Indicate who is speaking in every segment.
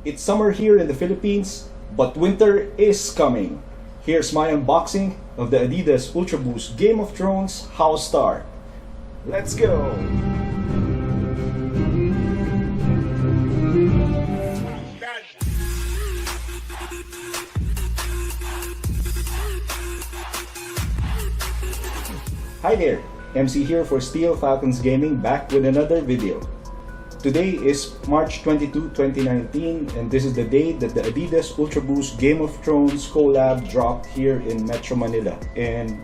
Speaker 1: It's summer here in the Philippines, but winter is coming. Here's my unboxing of the Adidas Ultraboost Game of Thrones House Star. Let's go! Hi there, MC here for Steel Falcons Gaming, back with another video. Today is March 22, 2019, and this is the day that the Adidas Ultraboost Game of Thrones collab dropped here in Metro Manila, and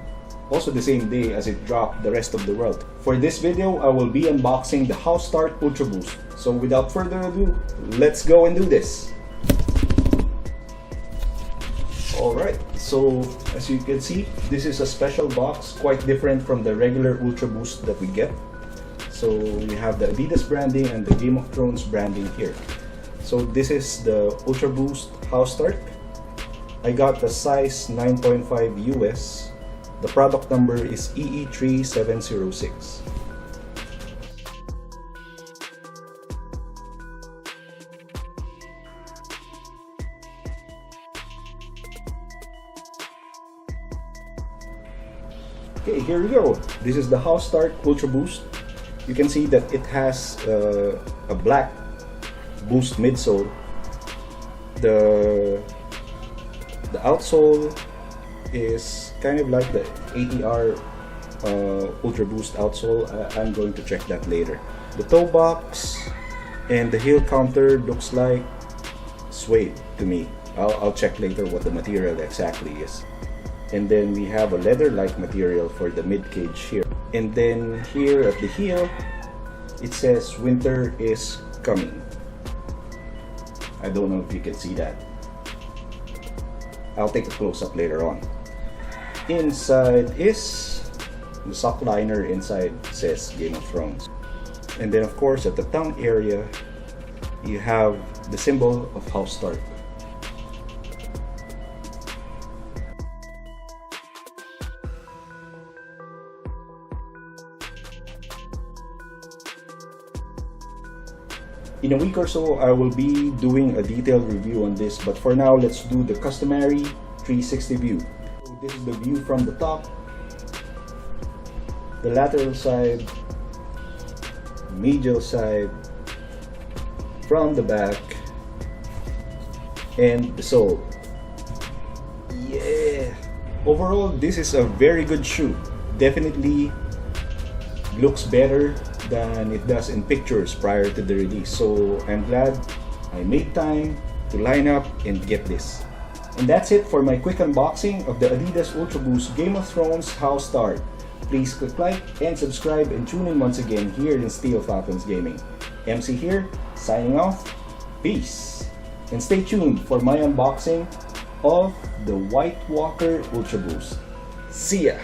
Speaker 1: also the same day as it dropped the rest of the world. For this video, I will be unboxing the House Start Ultraboost. So without further ado, let's go and do this. Alright, so as you can see, this is a special box, quite different from the regular Ultraboost that we get. So we have the Adidas branding and the Game of Thrones branding here. So this is the Ultraboost House Start. I got the size 9.5 US. The product number is EE3706. Okay, here we go. This is the House Start Ultraboost. You can see that it has a black boost midsole. The outsole is kind of like the ATR Ultraboost outsole. I'm going to check that later. The toe box and the heel counter looks like suede to me. I'll check later what the material exactly is. And then we have a leather-like material for the mid cage here. And then here at the heel, it says winter is coming. I don't know if you can see that. I'll take a close-up later on. Inside is the sock liner. Inside says Game of Thrones. And then of course at the tongue area, you have the symbol of House Start. In a week or so, I will be doing a detailed review on this, but for now, let's do the customary 360 view. So this is the view from the top, the lateral side, medial side, from the back, and the sole. Yeah! Overall, this is a very good shoe. Definitely looks better than it does in pictures prior to the release. So I'm glad I made time to line up and get this. And that's it for my quick unboxing of the Adidas Ultraboost Game of Thrones House Start. Please click like and subscribe and tune in once again here in Steel Falcons Gaming. MC here, signing off. Peace! And stay tuned for my unboxing of the White Walker Ultraboost. See ya!